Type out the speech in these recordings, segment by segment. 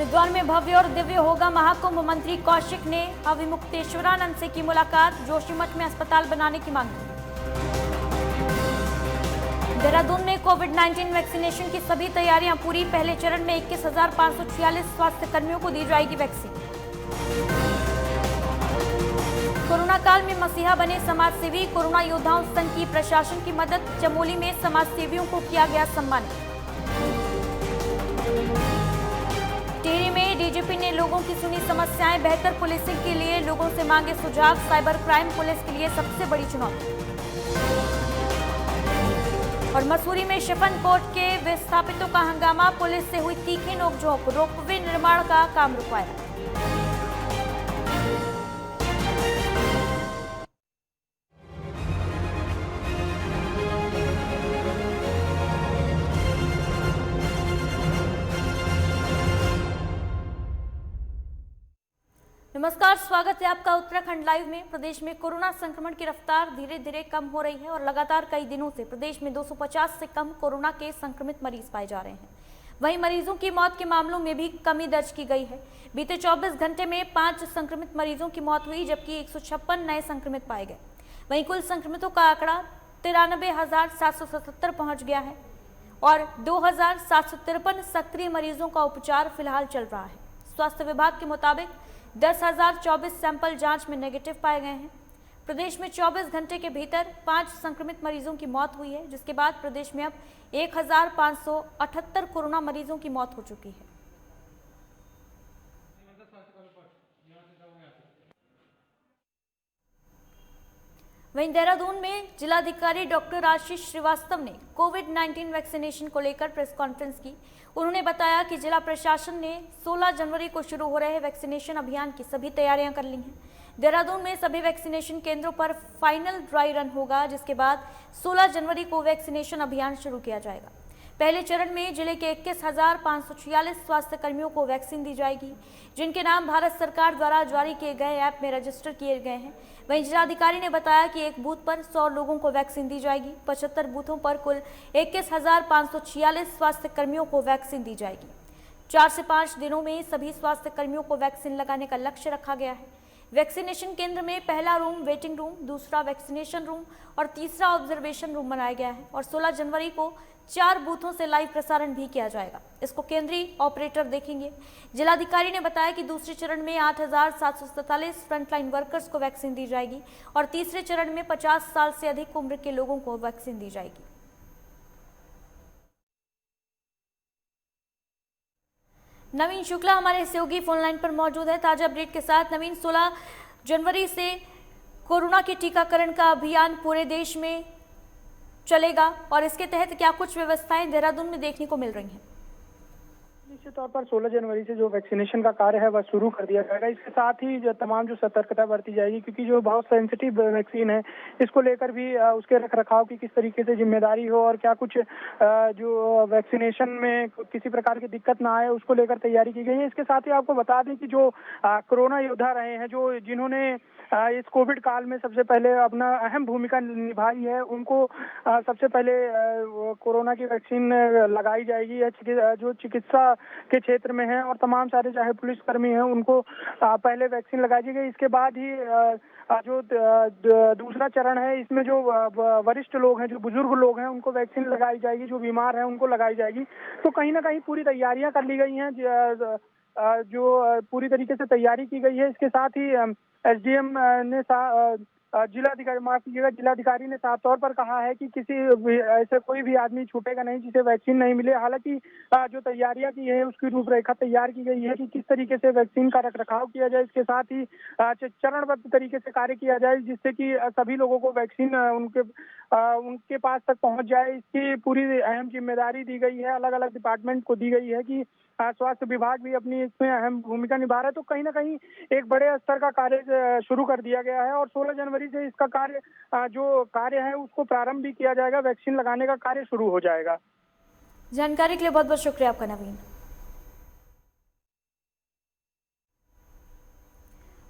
हरिद्वार में भव्य और दिव्य होगा महाकुंभ। मंत्री कौशिक ने अविमुक्तेश्वरानंद से की मुलाकात, जोशीमठ में अस्पताल बनाने की मांग की। देहरादून में कोविड-19 वैक्सीनेशन की सभी तैयारियां पूरी। पहले चरण में 21,546 स्वास्थ्य कर्मियों को दी जाएगी वैक्सीन। कोरोना काल में मसीहा बने समाजसेवी, कोरोना योद्धाओं संघ की प्रशासन की मदद। चमोली में समाजसेवियों को किया गया सम्मानित। टिहरी में डीजीपी ने लोगों की सुनी समस्याएं, बेहतर पुलिसिंग के लिए लोगों से मांगे सुझाव। साइबर क्राइम पुलिस के लिए सबसे बड़ी चुनौती। और मसूरी में शिफन कोर्ट के विस्थापितों का हंगामा, पुलिस से हुई तीखी नोकझोंक, रोपवे निर्माण का काम रुकवाया। नमस्कार, स्वागत है आपका उत्तराखंड लाइव में। प्रदेश में कोरोना संक्रमण की रफ्तार धीरे धीरे कम हो रही है और लगातार कई दिनों से प्रदेश में 250 से कम कोरोना के संक्रमित मरीज पाए जा रहे हैं। वहीं मरीजों की मौत के मामलों में भी कमी दर्ज की गई है। बीते 24 घंटे में 5 संक्रमित मरीजों की मौत हुई, जबकि 156 नए संक्रमित पाए गए। वहीं कुल संक्रमितों का आंकड़ा 93,777 पहुंच गया है और 2,753 सक्रिय मरीजों का उपचार फिलहाल चल रहा है। स्वास्थ्य विभाग के मुताबिक 10,024 सैंपल जांच में नेगेटिव पाए गए हैं। प्रदेश में 24 घंटे के भीतर 5 संक्रमित मरीजों की मौत हुई है, जिसके बाद प्रदेश में अब 1,578 कोरोना मरीजों की मौत हो चुकी है। वहीं देहरादून में जिलाधिकारी डॉक्टर आशीष श्रीवास्तव ने कोविड-19 वैक्सीनेशन को लेकर प्रेस कॉन्फ्रेंस की। उन्होंने बताया कि जिला प्रशासन ने 16 जनवरी को शुरू हो रहे वैक्सीनेशन अभियान की सभी तैयारियां कर ली हैं। देहरादून में सभी वैक्सीनेशन केंद्रों पर फाइनल ड्राई रन होगा, जिसके बाद 16 जनवरी को वैक्सीनेशन अभियान शुरू किया जाएगा। पहले चरण में जिले के 21,546 स्वास्थ्य कर्मियों को वैक्सीन दी जाएगी, जिनके नाम भारत सरकार द्वारा जारी किए गए ऐप में रजिस्टर किए गए हैं। वहीं जिलाधिकारी ने बताया कि एक बूथ पर 100 लोगों को वैक्सीन दी जाएगी। 75 बूथों पर कुल 21,546 स्वास्थ्य कर्मियों को वैक्सीन दी जाएगी। 4 से 5 दिनों में सभी स्वास्थ्य कर्मियों को वैक्सीन लगाने का लक्ष्य रखा गया है। वैक्सीनेशन केंद्र में पहला रूम वेटिंग रूम, दूसरा वैक्सीनेशन रूम और तीसरा ऑब्जर्वेशन रूम बनाया गया है और 16 जनवरी को 4 बूथों से लाइव प्रसारण भी किया जाएगा। इसको केंद्रीय ऑपरेटर देखेंगे। जिलाधिकारी ने बताया कि दूसरे चरण में 8,747 फ्रंटलाइन वर्कर्स को वैक्सीन दी जाएगी और तीसरे चरण में 50 साल से अधिक उम्र के लोगों को वैक्सीन दी जाएगी। नवीन शुक्ला हमारे सहयोगी फोनलाइन पर मौजूद है ताजा अपडेट के साथ। नवीन, 16 जनवरी से कोरोना के टीकाकरण का अभियान पूरे देश में चलेगा और इसके तहत क्या कुछ व्यवस्थाएं देहरादून में देखने को मिल रही हैं? निश्चित तौर पर 16 जनवरी से जो वैक्सीनेशन का कार्य है वह शुरू कर दिया जाएगा। इसके साथ ही जो तमाम जो सतर्कता बरती जाएगी, क्योंकि जो बहुत सेंसिटिव वैक्सीन है, इसको लेकर भी उसके रखरखाव की किस तरीके से जिम्मेदारी हो और क्या कुछ जो वैक्सीनेशन में किसी प्रकार की दिक्कत ना आए, उसको लेकर तैयारी की गई है। इसके साथ ही आपको बता दें कि जो कोरोना योद्धा रहे हैं, जो जिन्होंने इस कोविड काल में सबसे पहले अपना अहम भूमिका निभाई है, उनको सबसे पहले कोरोना की वैक्सीन लगाई जाएगी। जो चिकित्सा के क्षेत्र में है और तमाम सारे चाहे पुलिसकर्मी हैं, उनको पहले वैक्सीन लगाई जाएगी। इसके बाद ही जो दूसरा चरण है, इसमें जो वरिष्ठ लोग हैं, जो बुजुर्ग लोग हैं, उनको वैक्सीन लगाई जाएगी। जो बीमार हैं उनको लगाई जाएगी। तो कहीं ना कहीं पूरी तैयारियां कर ली गई हैं, जो पूरी तरीके से तैयारी की गई है। इसके साथ ही एसडीएम ने जिलाधिकारी ने साफ तौर पर कहा है कि किसी ऐसे कोई भी आदमी छूटेगा नहीं जिसे वैक्सीन नहीं मिले। हालांकि जो तैयारियां की है उसकी रूपरेखा तैयार की गई है कि किस तरीके से वैक्सीन का रखरखाव किया जाए। इसके साथ ही चरणबद्ध तरीके से कार्य किया जाए, जिससे कि सभी लोगों को वैक्सीन उनके पास तक पहुंच जाए। इसकी पूरी अहम जिम्मेदारी दी गई है, अलग अलग डिपार्टमेंट को दी गई है कि स्वास्थ्य विभाग भी अपनी इसमें अहम भूमिका निभा रहा है। तो कहीं ना कहीं एक बड़े स्तर का कार्य शुरू कर दिया गया है और 16 जनवरी से इसका जो कार्य है उसको प्रारंभ भी किया जाएगा। वैक्सीन लगाने का कार्य शुरू हो जाएगा। जानकारी के लिए बहुत बहुत शुक्रिया आपका नवीन।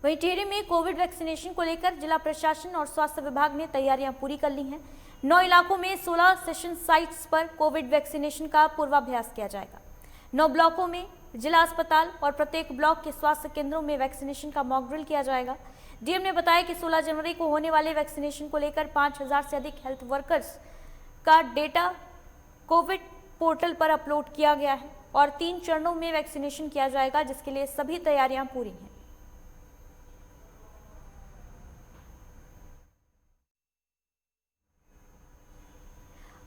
वहीं टिहरी में कोविड वैक्सीनेशन को लेकर जिला प्रशासन और स्वास्थ्य विभाग ने तैयारियां पूरी कर ली हैं। 9 इलाकों में 16 सेशन साइट्स पर कोविड वैक्सीनेशन का पूर्वाभ्यास किया जाएगा। 9 ब्लॉकों में जिला अस्पताल और प्रत्येक ब्लॉक के स्वास्थ्य केंद्रों में वैक्सीनेशन का मॉक ड्रिल किया जाएगा। डीएम ने बताया कि 16 जनवरी को होने वाले वैक्सीनेशन को लेकर 5000 से अधिक हेल्थ वर्कर्स का डेटा कोविड पोर्टल पर अपलोड किया गया है और 3 चरणों में वैक्सीनेशन किया जाएगा, जिसके लिए सभी तैयारियां पूरी हैं।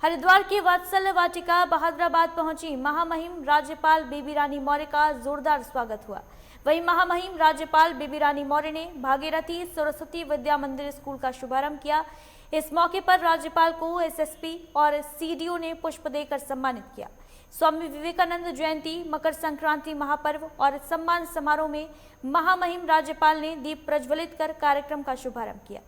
हरिद्वार की वात्सल्य वाटिका बहादुराबाद पहुंची महामहिम राज्यपाल बेबी रानी मौर्य का जोरदार स्वागत हुआ। वहीं महामहिम राज्यपाल बेबी रानी मौर्य ने भागीरथी सरस्वती विद्या मंदिर स्कूल का शुभारंभ किया। इस मौके पर राज्यपाल को एसएसपी और सीडीओ ने पुष्प देकर सम्मानित किया। स्वामी विवेकानंद जयंती, मकर संक्रांति महापर्व और सम्मान समारोह में महामहिम राज्यपाल ने दीप प्रज्वलित कर कार्यक्रम का शुभारंभ किया।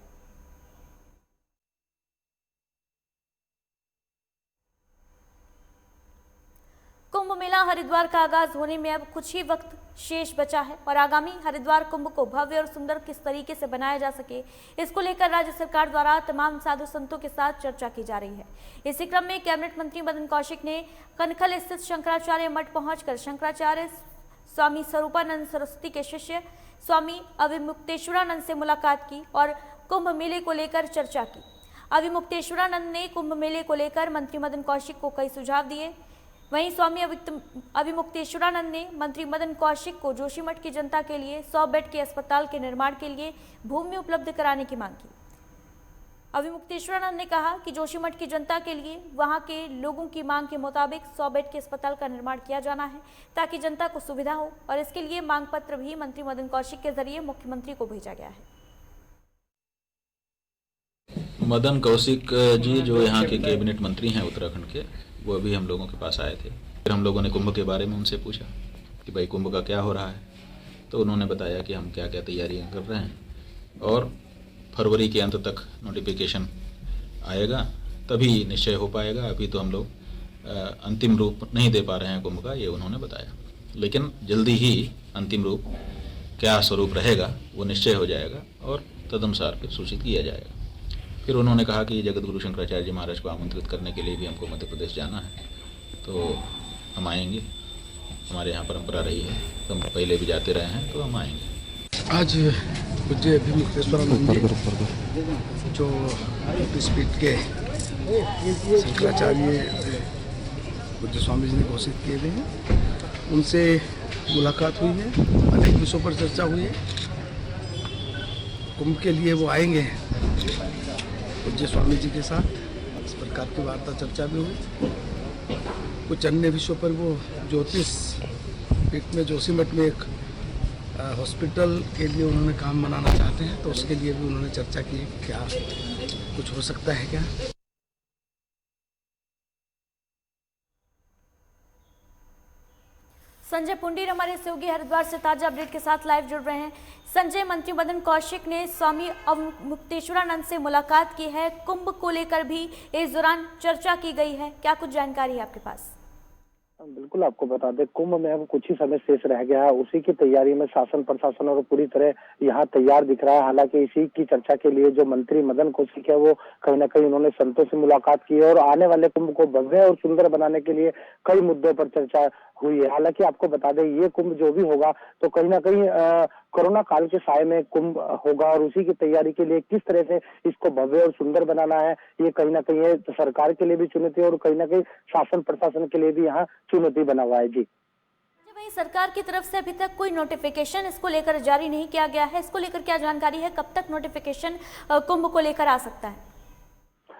कुंभ मेला हरिद्वार का आगाज होने में अब कुछ ही वक्त शेष बचा है और आगामी हरिद्वार कुंभ को भव्य और सुंदर किस तरीके से बनाया जा सके, इसको लेकर राज्य सरकार द्वारा तमाम साधु संतों के साथ चर्चा की जा रही है। इसी क्रम में कैबिनेट मंत्री मदन कौशिक ने कनखल स्थित शंकराचार्य मठ पहुंचकर शंकराचार्य स्वामी स्वरूपानंद सरस्वती के शिष्य स्वामी अविमुक्तेश्वरानंद से मुलाकात की और कुंभ मेले को लेकर चर्चा की। अविमुक्तेश्वरानंद ने कुंभ मेले को लेकर मंत्री मदन कौशिक को कई सुझाव दिए। वहीं स्वामी अविमुक्तेश्वरानंद ने मंत्री मदन कौशिक को जोशीमठ की जनता के लिए 100 बेड के अस्पताल के निर्माण के लिए भूमि उपलब्ध कराने की मांग की। अविमुक्तेश्वरानंद ने कहा कि जोशीमठ की जनता के लिए वहां के लोगों की मांग के मुताबिक 100 बेड के अस्पताल का निर्माण किया जाना है ताकि जनता को सुविधा हो और इसके लिए मांग पत्र भी मंत्री मदन कौशिक के जरिए मुख्यमंत्री को भेजा गया है। मदन कौशिक जी जो यहाँ के कैबिनेट मंत्री हैं उत्तराखंड के, वो अभी हम लोगों के पास आए थे। फिर हम लोगों ने कुंभ के बारे में उनसे पूछा कि भाई कुंभ का क्या हो रहा है, तो उन्होंने बताया कि हम क्या क्या तैयारियां कर रहे हैं और फरवरी के अंत तक नोटिफिकेशन आएगा तभी निश्चय हो पाएगा। अभी तो हम लोग अंतिम रूप नहीं दे पा रहे हैं कुंभ का, ये उन्होंने बताया, लेकिन जल्दी ही अंतिम रूप क्या स्वरूप रहेगा वो निश्चय हो जाएगा और तदनुसार फिर सूचित किया जाएगा। फिर उन्होंने कहा कि जगत गुरु शंकराचार्य जी महाराज को आमंत्रित करने के लिए भी हमको मध्य प्रदेश जाना है, तो हम आएंगे। हमारे यहाँ परंपरा रही है, तो हम पहले भी जाते रहे हैं, तो हम आएंगे। आज पूज्य अभिमुक्तेश्वरानंद जी जो विद्यापीठ के शंकराचार्य पूज्य स्वामी जी ने घोषित किए हुए हैं, उनसे मुलाकात हुई है, अनेक विषयों पर चर्चा हुई है। कुंभ के लिए वो आएंगे पूज्य स्वामी जी के साथ, इस प्रकार की वार्ता चर्चा भी हुई। कुछ अन्य विषयों पर वो ज्योतिष पीठ में जोशीमठ में एक हॉस्पिटल के लिए उन्होंने काम बनाना चाहते हैं, तो उसके लिए भी उन्होंने चर्चा की कि क्या कुछ हो सकता है क्या। संजय पुंडीर हमारे सहयोगी हरिद्वार से ताजा अपडेट के साथ लाइव जुड़ रहे हैं। संजय, मंत्री मदन कौशिक ने स्वामी अविमुक्तेश्वरानंद से मुलाकात की है, कुंभ को लेकर भी इस दौरान चर्चा की गई है, क्या कुछ जानकारी है आपके पास? बिल्कुल, आपको बता दें कुंभ में अब कुछ ही समय शेष रह गया है, उसी की तैयारी में शासन प्रशासन और पूरी तरह यहाँ तैयार दिख रहा है। हालांकि इसी की चर्चा के लिए जो मंत्री मदन कौशिक है वो कहीं ना कहीं उन्होंने संतों से मुलाकात की है और आने वाले कुंभ को भव्य और सुंदर बनाने के लिए कई मुद्दों पर चर्चा हुई है। हालांकि आपको बता दें ये कुंभ जो भी होगा तो कहीं ना कहीं कोरोना काल के साए में कुंभ होगा और उसी की तैयारी के लिए किस तरह से इसको भव्य और सुंदर बनाना है, ये कहीं ना कहीं तो सरकार के लिए भी चुनौती और कहीं ना कहीं शासन प्रशासन के लिए भी यहाँ चुनौती बना हुआ है। जी वहीं सरकार की तरफ से अभी तक कोई नोटिफिकेशन इसको लेकर जारी नहीं किया गया है, इसको लेकर क्या जानकारी है, कब तक नोटिफिकेशन कुंभ को लेकर आ सकता है?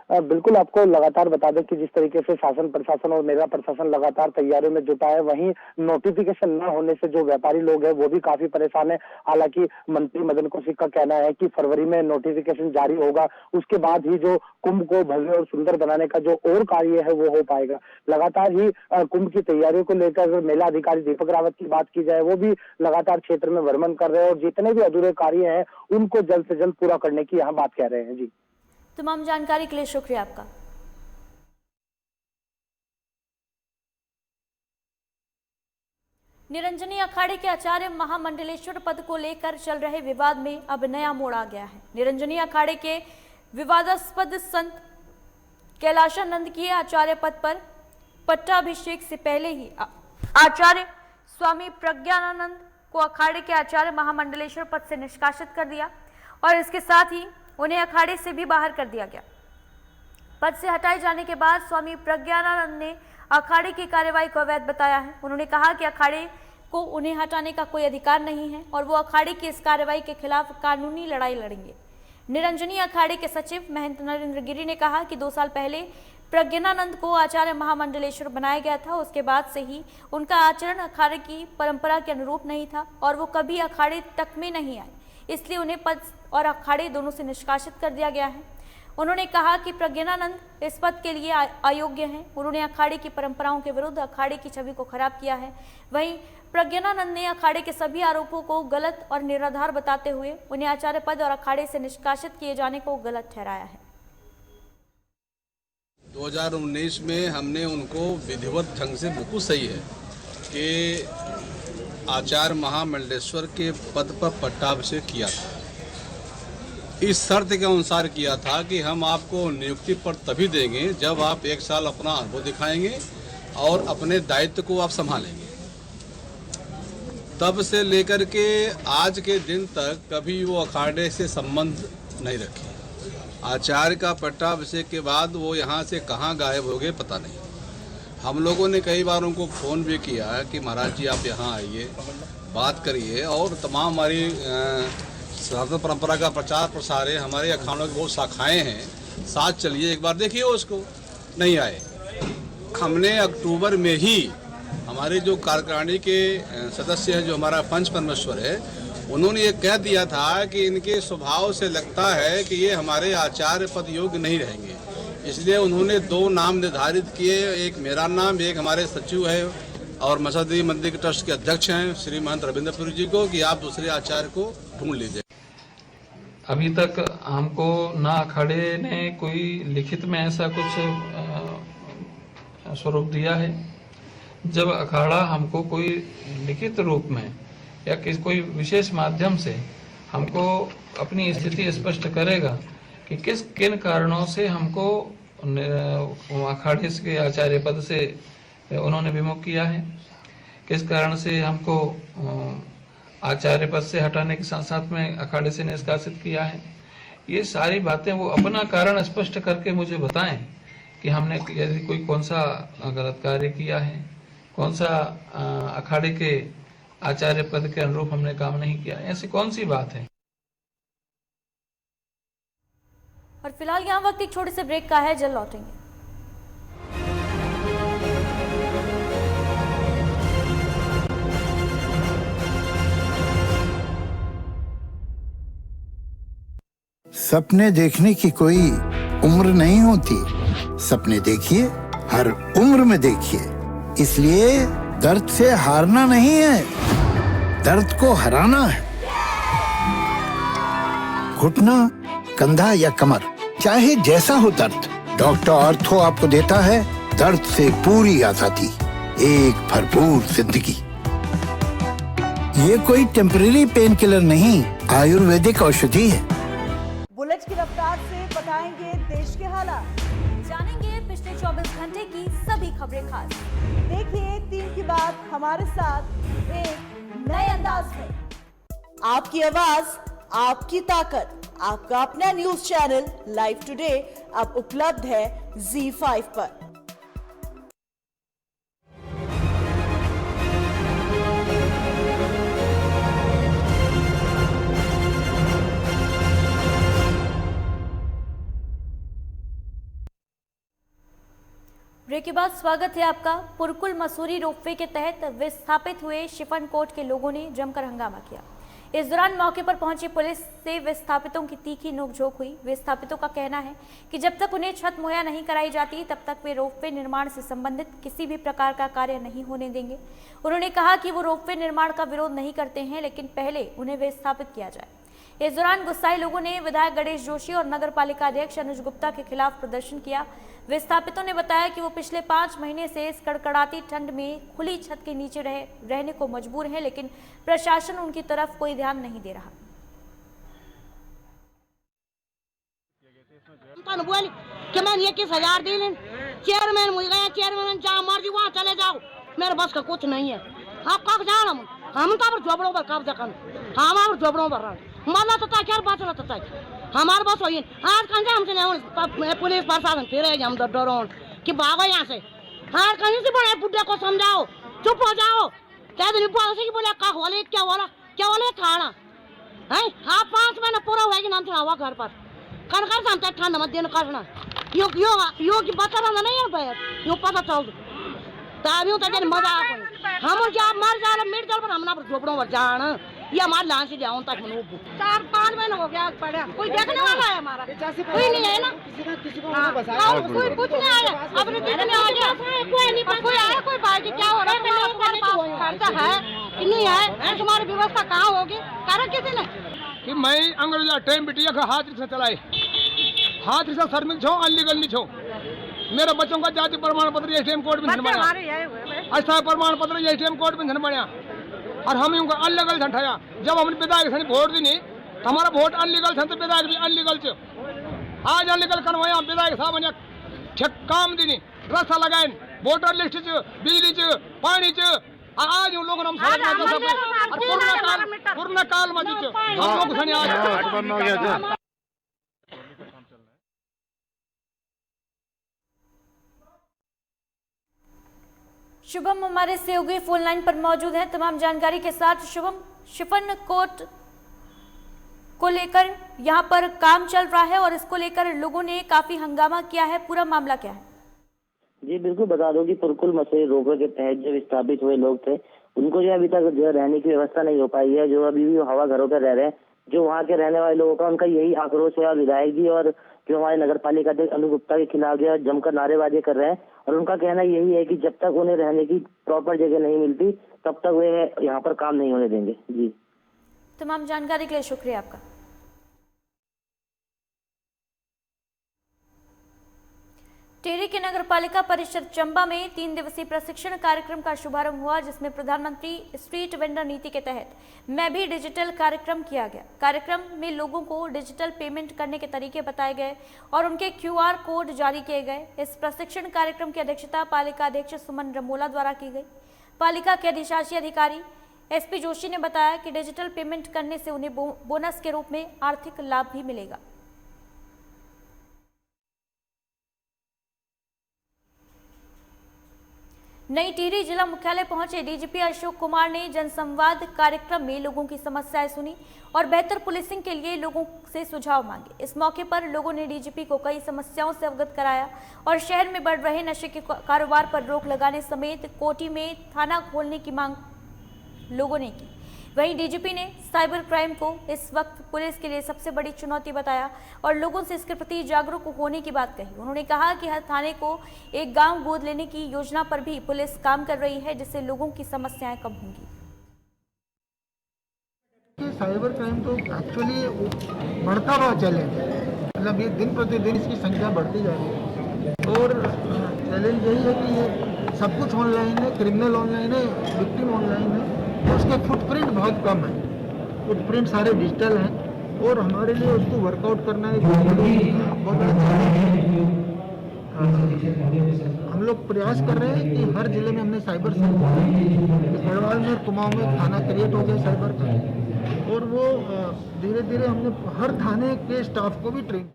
बिल्कुल, आपको लगातार बता दें कि जिस तरीके से शासन प्रशासन और मेला प्रशासन लगातार तैयारियों में जुटा है, वहीं नोटिफिकेशन न होने से जो व्यापारी लोग हैं वो भी काफी परेशान है। हालांकि मंत्री मदन कौशिक का कहना है कि फरवरी में नोटिफिकेशन जारी होगा, उसके बाद ही जो कुंभ को भव्य और सुंदर बनाने का जो और कार्य है वो हो पाएगा। लगातार ही कुंभ की तैयारियों को लेकर मेला अधिकारी दीपक रावत की बात की जाए, वो भी लगातार क्षेत्र में भ्रमण कर रहे हैं और जितने भी अधूरे कार्य हैं उनको जल्द से जल्द पूरा करने की यहाँ बात कह रहे हैं। जी, तमाम जानकारी के लिए शुक्रिया आपका। निरंजनी अखाड़े के आचार्य महामंडलेश्वर पद को लेकर चल रहे विवाद में अब नया मोड़ आ गया है। निरंजनी अखाड़े के विवादास्पद संत कैलाशानंद की आचार्य पद पर पट्टाभिषेक से पहले ही आचार्य स्वामी प्रज्ञानानंद को अखाड़े के आचार्य महामंडलेश्वर पद से निष्कासित कर दिया और इसके साथ ही उन्हें अखाड़े से भी बाहर कर दिया गया। पद से हटाए जाने के बाद स्वामी प्रज्ञानानंद ने अखाड़े की कार्यवाही को अवैध बताया है। उन्होंने कहा कि अखाड़े को उन्हें हटाने का कोई अधिकार नहीं है और वो अखाड़े की इस कार्यवाही के खिलाफ कानूनी लड़ाई लड़ेंगे। निरंजनी अखाड़े के सचिव महंत नरेंद्र गिरी ने कहा कि 2 साल पहले प्रज्ञानानंद को आचार्य महामंडलेश्वर बनाया गया था। उसके बाद से ही उनका आचरण अखाड़े की परंपरा के अनुरूप नहीं था और वो कभी अखाड़े तक में नहीं आए, इसलिए उन्हें पद और अखाड़े दोनों से निष्कासित कर दिया गया है। उन्होंने कहा कि प्रज्ञानानंद इस पद के लिए अयोग्य हैं। उन्होंने अखाड़े की परंपराओं के विरुद्ध अखाड़े की छवि को खराब किया है। वहीं प्रज्ञानानंद ने अखाड़े के सभी आरोपों को गलत और निराधार बताते हुए उन्हें आचार्य पद और अखाड़े से निष्कासित किए जाने को गलत ठहराया है। 2019 में हमने उनको विधिवत ढंग से, बिल्कुल सही है कि आचार्य महामंडलेश्वर के पद पर पट्टाभिषेक किया था। इस शर्त के अनुसार किया था कि हम आपको नियुक्ति पर तभी देंगे जब आप 1 साल अपना अनुभव दिखाएंगे और अपने दायित्व को आप संभालेंगे। तब से लेकर के आज के दिन तक कभी वो अखाड़े से संबंध नहीं रखे। आचार्य का पट्टाभिषेक के बाद वो यहाँ से कहाँ गायब हो गए पता नहीं। हम लोगों ने कई बार उनको फ़ोन भी किया कि महाराज जी आप यहाँ आइए, बात करिए और तमाम हमारी सनातन परंपरा का प्रचार प्रसार है, हमारे अखाड़ों की बहुत शाखाएँ हैं, साथ चलिए एक बार देखिए। उसको नहीं आए। हमने अक्टूबर में ही हमारे जो कार्यकारिणी के सदस्य हैं, जो हमारा पंच परमेश्वर है, उन्होंने ये कह दिया था कि इनके स्वभाव से लगता है कि ये हमारे आचार्य पद योग्य नहीं रहेंगे। इसलिए उन्होंने 2 नाम निर्धारित किए, एक मेरा नाम, एक हमारे सचिव है और मसदी मंदिर के ट्रस्ट के अध्यक्ष हैं श्री महंत रविंद्रपुरी जी को, कि आप दूसरे आचार्य को ढूंढ लीजिए। अभी तक हमको ना अखाड़े ने कोई लिखित में ऐसा कुछ स्वरूप दिया है। जब अखाड़ा हमको कोई लिखित रूप में या कोई विशेष माध्यम से हमको अपनी स्थिति स्पष्ट करेगा कि किन कारणों से हमको अखाड़े के आचार्य पद से उन्होंने विमुख किया है, किस कारण से हमको आचार्य पद से हटाने के साथ साथ में अखाड़े से निष्कासित किया है, ये सारी बातें वो अपना कारण स्पष्ट करके मुझे बताएं कि हमने यदि कोई कौन सा गलत कार्य किया है, कौन सा अखाड़े के आचार्य पद के अनुरूप हमने काम नहीं किया, ऐसी कौन सी बात है। और फिलहाल यहाँ वक्त एक छोटे से ब्रेक का है, जल्द लौटेंगे। सपने देखने की कोई उम्र नहीं होती। सपने देखिए, हर उम्र में देखिए। इसलिए दर्द से हारना नहीं है, दर्द को हराना है। घुटना, कंधा या कमर, चाहे जैसा हो दर्द, डॉक्टर ऑर्थो आपको देता है दर्द से पूरी आजादी, एक भरपूर जिंदगी। ये कोई टेम्परेरी पेन किलर नहीं, आयुर्वेदिक औषधि है। बुलेट की रफ्तार से बताएंगे देश के हालात, जानेंगे पिछले 24 घंटे की सभी खबरें खास। देखिए 3 की बात हमारे साथ एक नए अंदाज में। आपकी आवाज, आपकी ताकत, आपका अपना न्यूज चैनल लाइव टुडे अब उपलब्ध है ZEE5 पर। ब्रेक के बाद स्वागत है आपका। पुरकुल मसूरी रोपवे के तहत विस्थापित हुए शिफनकोट के लोगों ने जमकर हंगामा किया। इस दौरान मौके पर पहुंची पुलिस से विस्थापितों की तीखी नोकझोंक हुई। विस्थापितों का कहना है कि जब तक उन्हें छत मुहैया नहीं कराई जाती तब तक वे रोपवे निर्माण से संबंधित किसी भी प्रकार का कार्य नहीं होने देंगे। उन्होंने कहा कि वो रोपवे निर्माण का विरोध नहीं करते हैं, लेकिन पहले उन्हें विस्थापित किया जाए। इस दौरान गुस्साए लोगों ने विधायक गणेश जोशी और नगर पालिका अध्यक्ष अनुज गुप्ता के खिलाफ प्रदर्शन किया। विस्थापितों ने बताया कि वो पिछले 5 महीने से इस कड़कड़ाती ठंड में खुली छत के नीचे रहने को मजबूर हैं, लेकिन प्रशासन उनकी तरफ कोई ध्यान नहीं दे रहा। बोली कि मैंने 21,000 दी, चेयरमैन मुझे गया, चेयरमैन जहाँ मर्जी वहाँ चले जाओ, मेरे बस का कुछ नहीं है। हाँ कब जान हम तो अब झोपड़ों पर कब्जा कर हम अब झोपड़ों पर मरना तो ताकि यार बचना तो ताकि हमारे बस वही आज कहीं हमसे नहीं पुलिस प्रशासन फिर हम डरो कि भागो यहाँ से हाँ कहीं से बड़े बुढ़े को समझाओ चुप हो जाओ क्या दिन से बोले क्या बोले खाना है हाँ 5 महीना पूरा हुआ कि नाम चढ़ावा घर पर कर समझता ठंड मत दिन करना यो की बता रहा नहीं है भाई यो पता चल ताबियों तक मजा हम क्या मर जा मिट जाल पर हम ना झोपड़ों पर जान ये हमारे लान से जाऊं तक मनो 4-5 महीने हो गया पड़ा कोई देखने वाला है हमारा कोई नहीं है ना कोई कुछ नहीं आया अपने देखने आ गया कोई नहीं कोई आया कोई बाकी क्या हो रहा है खर्चा है कि नहीं है तुम्हारी व्यवस्था कहाँ होगी कारण किसी ने कि मैं अंग्रेजा टाइम बिटिया का हाथ रिक्शा चलाए हाथ रिक्शा सर्विस छो अनलीगल नहीं छो मेरे बच्चों का जाति प्रमाण पत्र एटीएम कोड में बनया अच्छा प्रमाण पत्र एटीएम कोड में बनया और हम उनको अनलीगल ठंठाया जब हमने विधायक से वोट दी नहीं तो हमारा वोट अनलीगल था तो विधायक भी अनलीगल च आज अनलीगल करवाया विधायक साहब ने काम दी नहीं रास्ता लगाए वोटर लिस्ट च बिजली च पानी च आज उन लोगों ने पूर्ण काल में हम लोग शुभम हमारे सहयोगी फोन लाइन पर मौजूद हैं तमाम जानकारी के साथ। शुभम, शिफन कोर्ट को लेकर यहां पर काम चल रहा है और इसको लेकर लोगों ने काफी हंगामा किया है, पूरा मामला क्या है? जी बिल्कुल बता दो कि पुरकुल मसले रोकने के तहत जो विस्थापित हुए लोग थे उनको जो अभी तक जो रहने की व्यवस्था नहीं हो पाई है, जो अभी भी हवा घरों पर रह रहे हैं, जो वहाँ के रहने वाले लोगों का उनका यही आक्रोश है और विधायक जी और जो हमारे नगर पालिका अध्यक्ष अनु गुप्ता के खिलाफ जो जमकर नारेबाजी कर रहे हैं और उनका कहना यही है कि जब तक उन्हें रहने की प्रॉपर जगह नहीं मिलती तब तक वे यहाँ पर काम नहीं होने देंगे। जी तमाम जानकारी के लिए शुक्रिया आपका। टिहरी के नगर पालिका परिषद चंबा में 3 दिवसीय प्रशिक्षण कार्यक्रम का शुभारंभ हुआ, जिसमें प्रधानमंत्री स्ट्रीट वेंडर नीति के तहत मैं भी डिजिटल कार्यक्रम किया गया। कार्यक्रम में लोगों को डिजिटल पेमेंट करने के तरीके बताए गए और उनके QR कोड जारी किए गए। इस प्रशिक्षण कार्यक्रम की अध्यक्षता पालिका अध्यक्ष सुमन रमोला द्वारा की गई। पालिका के अधिशासी अधिकारी SP जोशी ने बताया कि डिजिटल पेमेंट करने से उन्हें बोनस के रूप में आर्थिक लाभ भी मिलेगा। नई टिहरी जिला मुख्यालय पहुंचे DGP अशोक कुमार ने जनसंवाद कार्यक्रम में लोगों की समस्याएं सुनी और बेहतर पुलिसिंग के लिए लोगों से सुझाव मांगे। इस मौके पर लोगों ने DGP को कई समस्याओं से अवगत कराया और शहर में बढ़ रहे नशे के कारोबार पर रोक लगाने समेत कोटी में थाना खोलने की मांग लोगों ने की। वहीं DGP ने साइबर क्राइम को इस वक्त पुलिस के लिए सबसे बड़ी चुनौती बताया और लोगों से इसके प्रति जागरूक होने की बात कही। उन्होंने कहा कि हर थाने को एक गांव गोद लेने की योजना पर भी पुलिस काम कर रही है, जिससे लोगों की समस्याएं कम होंगी। साइबर क्राइम तो एक्चुअली बढ़ता हुआ चैलेंज है, मतलब ये दिन प्रतिदिन इसकी संख्या बढ़ती जा रही है और चैलेंज यही है कि ये सब कुछ ऑनलाइन है, क्रिमिनल ऑनलाइन है, विक्टिम ऑनलाइन है, उसके फुटप्रिंट बहुत कम है, फुटप्रिंट सारे डिजिटल हैं और हमारे लिए उसको वर्कआउट करना एक बहुत हम लोग प्रयास कर रहे हैं कि हर जिले में हमने साइबर सेल गढ़वाल में और कुमाऊं में थाना क्रिएट हो गया साइबर का और वो धीरे धीरे हमने हर थाने के स्टाफ को भी ट्रेन।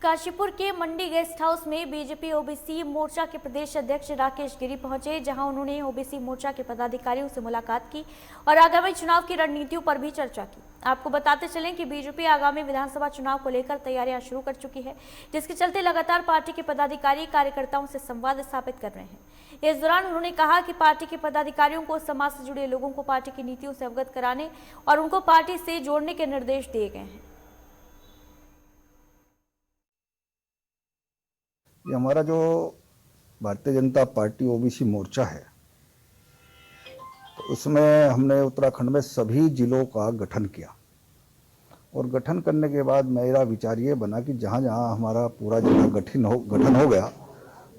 काशीपुर के मंडी गेस्ट हाउस में बीजेपी ओबीसी मोर्चा के प्रदेश अध्यक्ष राकेश गिरी पहुंचे, जहां उन्होंने ओबीसी मोर्चा के पदाधिकारियों से मुलाकात की और आगामी चुनाव की रणनीतियों पर भी चर्चा की। आपको बताते चलें कि बीजेपी आगामी विधानसभा चुनाव को लेकर तैयारियां शुरू कर चुकी है, जिसके चलते लगातार पार्टी के पदाधिकारी कार्यकर्ताओं से संवाद स्थापित कर रहे हैं। इस दौरान उन्होंने कहा कि पार्टी के पदाधिकारियों को समाज से जुड़े लोगों को पार्टी की नीतियों से अवगत कराने और उनको पार्टी से जोड़ने के निर्देश दिए गए हैं। ये हमारा जो भारतीय जनता पार्टी ओबीसी मोर्चा है, तो उसमें हमने उत्तराखंड में सभी जिलों का गठन किया और गठन करने के बाद मेरा विचार ये बना कि जहाँ जहाँ हमारा पूरा जिला गठन हो गया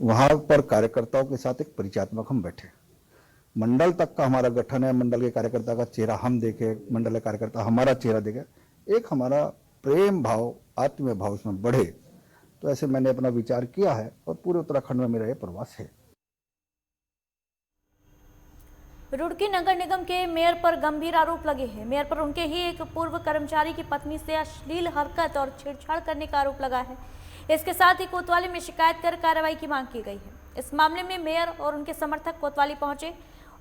वहाँ पर कार्यकर्ताओं के साथ एक परिचयात्मक हम बैठे। मंडल तक का हमारा गठन है, मंडल के कार्यकर्ता का चेहरा हम देखे, मंडल के कार्यकर्ता हमारा चेहरा देखे, एक हमारा प्रेम भाव आत्मीय भाव उसमें बढ़े। तो ऐसे मैंने अपना विचार किया है और पूरे उत्तराखंड में मेरा ये प्रवास है। रुड़की नगर निगम के मेयर पर गंभीर आरोप लगे हैं। मेयर पर उनके ही एक पूर्व कर्मचारी की पत्नी से अश्लील हरकत और छेड़छाड़ करने का आरोप लगा है। इसके साथ ही कोतवाली में शिकायत कर कार्रवाई की मांग की गई है। इस मामले में मेयर और उनके समर्थक कोतवाली पहुंचे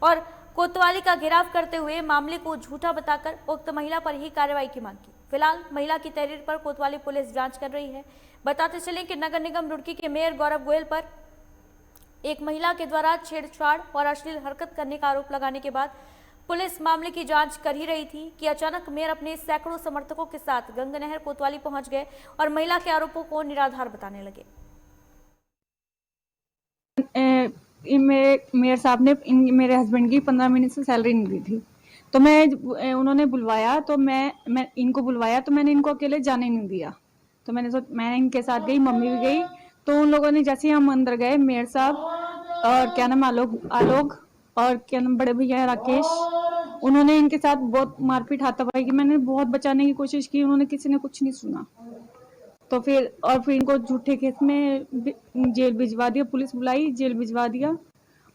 और कोतवाली का घेराव करते हुए मामले को झूठा बताकर उक्त महिला पर ही कार्रवाई की मांग की। फिलहाल महिला की तहरीर पर कोतवाली पुलिस जांच कर रही है। बताते चलें कि नगर निगम रुड़की के मेयर गौरव गोयल पर एक महिला के द्वारा छेड़छाड़ और अश्लील हरकत करने का आरोप लगाने के बाद पुलिस मामले की जांच कर ही रही थी कि अचानक मेयर अपने सैकड़ों समर्थकों के साथ गंगनहर कोतवाली पहुंच गए और महिला के आरोपों को निराधार बताने लगे। मेयर साहब ने मेरे हस्बैंड की 15 महीने से सैलरी नहीं दी थी, तो उन्होंने बुलवाया, तो मैं इनको बुलवाया, तो मैंने इनको अकेले जाने नहीं दिया। तो मैं इनके साथ गई, मम्मी भी गई। तो उन लोगों ने जैसे ही हम अंदर गए, मेयर साहब और क्या नाम आलोक और क्या नाम बड़े भैया राकेश, उन्होंने इनके साथ बहुत मारपीट हाथापाई की। मैंने बहुत बचाने की कोशिश की, उन्होंने किसी ने कुछ नहीं सुना। तो फिर इनको झूठे केस में जेल भिजवा दिया, पुलिस बुलाई, जेल भिजवा दिया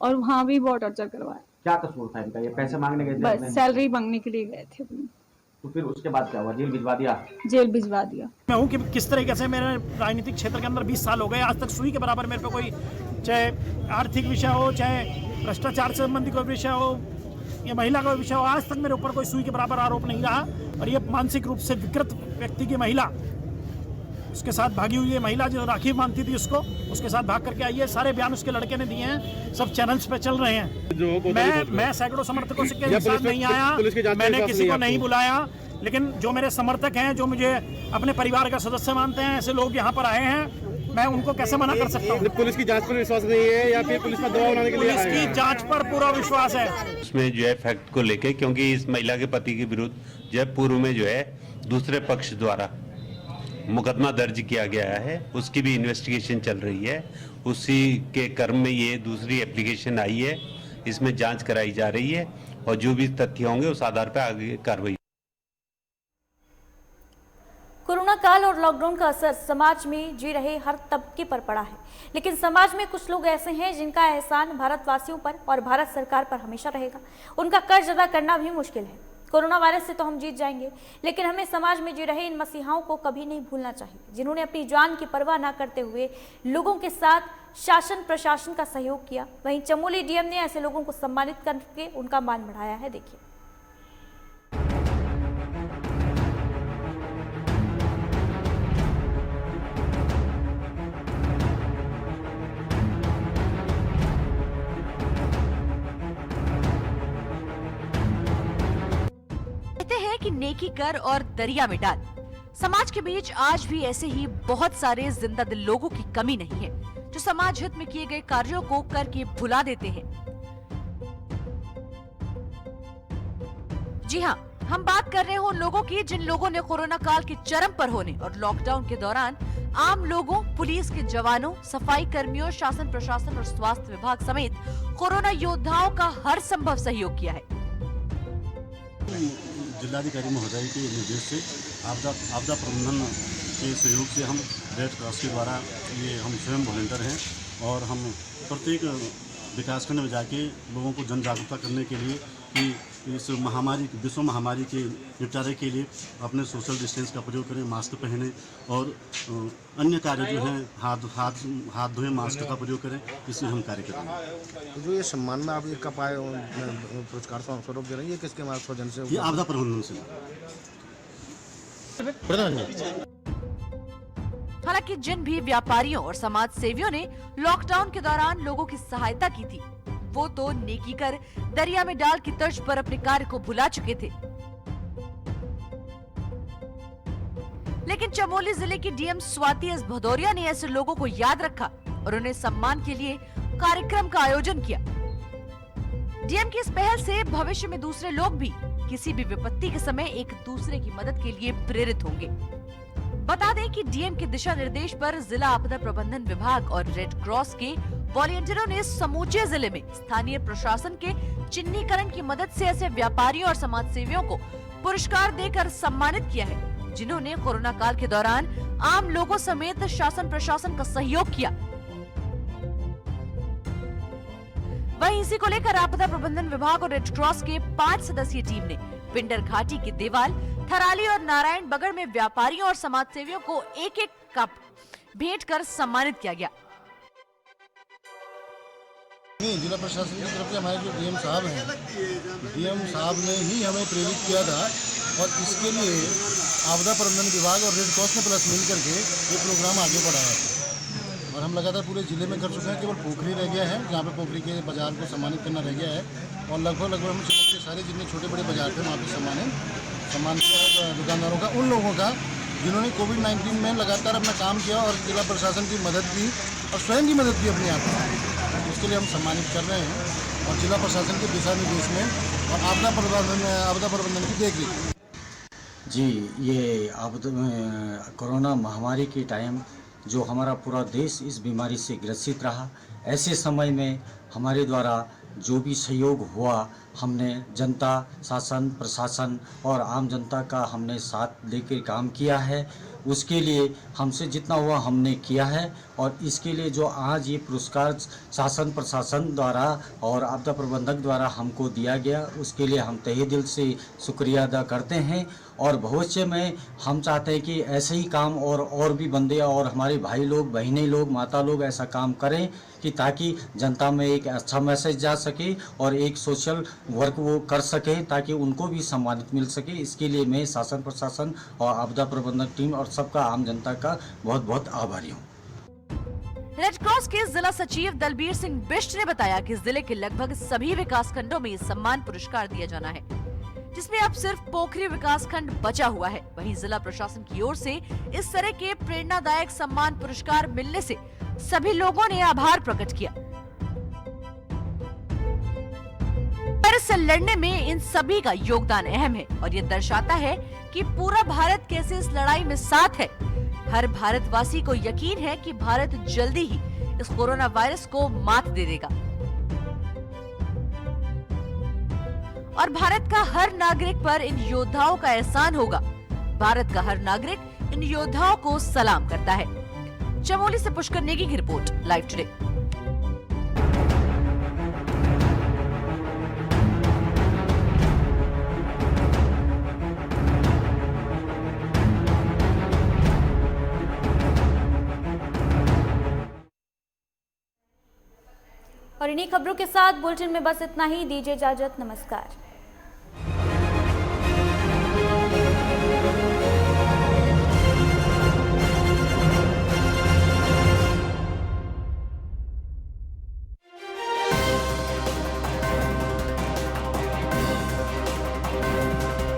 और वहाँ भी बहुत टॉर्चर करवाया। क्या कसूर था इनका? ये पैसे मांगने गए थे? बस सैलरी मांगने के लिए गए थे अपनी। तो फिर उसके बाद क्या हुआ? जेल भिजवा दिया? जेल भिजवा दिया। मैं हूँ कि किस तरीके से मेरे राजनीतिक क्षेत्र के अंदर 20 साल हो गए, आज तक सुई के बराबर मेरे पे कोई, चाहे आर्थिक विषय हो, चाहे भ्रष्टाचार से संबंधित कोई विषय हो या महिला का विषय हो, आज तक मेरे ऊपर कोई सुई के बराबर आरोप नहीं रहा। और ये मानसिक रूप से विकृत व्यक्ति की महिला, उसके साथ भागी हुई है महिला जो राखी मानती थी उसके साथ भाग करके आई है। सारे बयान उसके लड़के ने दिए हैं, सब चैनल्स पे चल रहे हैं। मैं सैकड़ों समर्थकों के साथ नहीं आया, मैंने किसी को नहीं बुलाया, लेकिन जो मेरे समर्थक हैं, जो मुझे अपने परिवार का सदस्य मानते हैं, ऐसे लोग यहाँ पर आए हैं, मैं उनको कैसे मना कर सकता हूँ? पुलिस की जांच पर विश्वास नहीं है या फिर पुलिस पर दबाव बनाने के लिए? पुलिस की जांच पर पूरा विश्वास है। उसमें जो है फैक्ट को लेके, क्योंकि इस महिला के पति के विरुद्ध जो है पूर्व में जो है दूसरे पक्ष द्वारा मुकदमा दर्ज किया गया है, उसकी भी इन्वेस्टिगेशन चल रही है। उसी के क्रम में ये दूसरी एप्लीकेशन आई है, इसमें जांच कराई जा रही है और जो भी तथ्य होंगे उस आधार पर आगे कार्रवाई। कोरोना काल और लॉकडाउन का असर समाज में जी रहे हर तबके पर पड़ा है, लेकिन समाज में कुछ लोग ऐसे हैं जिनका एहसान भारतवासियों पर और भारत सरकार पर हमेशा रहेगा। उनका कर्ज अदा करना भी मुश्किल है। कोरोना वायरस से तो हम जीत जाएंगे, लेकिन हमें समाज में जी रहे इन मसीहाओं को कभी नहीं भूलना चाहिए, जिन्होंने अपनी जान की परवाह न करते हुए लोगों के साथ शासन प्रशासन का सहयोग किया। वहीं चमोली डीएम ने ऐसे लोगों को सम्मानित करके उनका मान बढ़ाया है। देखिए। कि नेकी कर और दरिया में डाल। समाज के बीच आज भी ऐसे ही बहुत सारे जिंदा दिल लोगों की कमी नहीं है, जो समाज हित में किए गए कार्यों को करके भुला देते हैं। जी हाँ, हम बात कर रहे हैं उन लोगों की जिन लोगों ने कोरोना काल के चरम पर होने और लॉकडाउन के दौरान आम लोगों, पुलिस के जवानों, सफाई कर्मियों, शासन प्रशासन और स्वास्थ्य विभाग समेत कोरोना योद्धाओं का हर संभव सहयोग किया है। जिलाधिकारी महोदय के निर्देश से आपदा प्रबंधन के सहयोग से हम रेड क्रॉस के द्वारा ये हम स्वयं वॉलंटियर हैं और हम प्रत्येक विकासखंड में जाके लोगों को जन जागरूकता करने के लिए कि इस महामारी, विश्व महामारी के निपटारे के लिए अपने सोशल डिस्टेंस का प्रयोग करें, मास्क पहनें और अन्य कार्य जो हैं हाथ धोएं, मास्क का प्रयोग करें, इससे हम कार्य करेंगे। जो ये सम्मान में आप इसका पाए पुरस्कार स्वरूप दे रहे हैं, ये किसके माध्यम से? ये आपदा प्रबंधन से। हालांकि जिन भी व्यापारियों और समाज सेवियों ने लॉकडाउन के दौरान लोगों की सहायता की थी, वो तो नेकी कर दरिया में डाल की तर्ज पर अपने कार्य को भुला चुके थे। लेकिन चमोली जिले की डीएम स्वाति एस भदौरिया ने ऐसे लोगों को याद रखा और उन्हें सम्मान के लिए कार्यक्रम का आयोजन किया। डीएम की इस पहल से भविष्य में दूसरे लोग भी किसी भी विपत्ति के समय एक दूसरे की मदद के लिए प्रेरित होंगे। बता दें कि डीएम के दिशा निर्देश पर जिला आपदा प्रबंधन विभाग और रेड क्रॉस के वॉलंटियरों ने समूचे जिले में स्थानीय प्रशासन के चिन्हीकरण की मदद से ऐसे व्यापारियों और समाज सेवियों को पुरस्कार देकर सम्मानित किया है, जिन्होंने कोरोना काल के दौरान आम लोगों समेत शासन प्रशासन का सहयोग किया। वहीं वहीं इसी को लेकर आपदा प्रबंधन विभाग और रेड क्रॉस के 5 सदस्यीय टीम ने पिंडर घाटी की देवाल, थराली और नारायण बगड़ में व्यापारियों और समाज सेवियों को एक एक कप भेंट कर सम्मानित किया गया। जिला प्रशासन की तरफ से हमारे जो डीएम साहब हैं, डीएम साहब ने ही हमें प्रेरित किया था और इसके लिए आपदा प्रबंधन विभाग और रेड क्रॉस ने प्लस मिल करके ये प्रोग्राम आगे बढ़ाया है और हम लगातार पूरे जिले में कर चुके हैं। केवल पोखरी रह गया है जहाँ पे पोखरी के बाजार को सम्मानित करना रह गया है और लगभग हम शहर के सारे जितने छोटे बड़े बाजार थे वहाँ पे सम्मान किया दुकानदारों का, उन लोगों का जिन्होंने कोविड-19 में लगातार अपना काम किया और जिला प्रशासन की मदद की और स्वयं की मदद की अपने आप को। उसके लिए हम सम्मानित कर रहे हैं और जिला प्रशासन के दिशा निर्देश में और आपदा प्रबंधन की देखरेख। जी, ये कोरोना महामारी के टाइम जो हमारा पूरा देश इस बीमारी से ग्रसित रहा, ऐसे समय में हमारे द्वारा जो भी सहयोग हुआ, हमने जनता, शासन, प्रशासन और आम जनता का हमने साथ लेकर काम किया है। उसके लिए हमसे जितना हुआ हमने किया है और इसके लिए जो आज ये पुरस्कार शासन प्रशासन द्वारा और आपदा प्रबंधक द्वारा हमको दिया गया, उसके लिए हम तहे दिल से शुक्रिया अदा करते हैं और भविष्य में हम चाहते हैं कि ऐसे ही काम और भी बंदे और हमारे भाई लोग, बहनें लोग, माता लोग ऐसा काम करें कि ताकि जनता में एक अच्छा मैसेज जा सके और एक सोशल वर्क वो कर सके ताकि उनको भी सम्मानित मिल सके। इसके लिए मैं शासन प्रशासन और आपदा प्रबंधक टीम और सबका आम जनता का बहुत बहुत आभारी हूँ। रेड क्रॉस के जिला सचिव दलबीर सिंह बिष्ट ने बताया कि जिले के लगभग सभी विकास खंडों में सम्मान पुरस्कार दिया जाना है, जिसमें अब सिर्फ पोखरी विकास खंड बचा हुआ है। वहीं जिला प्रशासन की ओर से इस तरह के प्रेरणादायक सम्मान पुरस्कार मिलने से सभी लोगों ने आभार प्रकट किया। वायरस से लड़ने में इन सभी का योगदान अहम है और ये दर्शाता है कि पूरा भारत कैसे इस लड़ाई में साथ है। हर भारतवासी को यकीन है कि भारत जल्दी ही इस कोरोना वायरस को मात दे देगा और भारत का हर नागरिक पर इन योद्धाओं का एहसान होगा। भारत का हर नागरिक इन योद्धाओं को सलाम करता है। चमोली से पुष्कर नेगी की रिपोर्ट, लाइव टुडे। और इन्हीं खबरों के साथ बुलेटिन में बस इतना ही। दीजिए इजाजत, नमस्कार।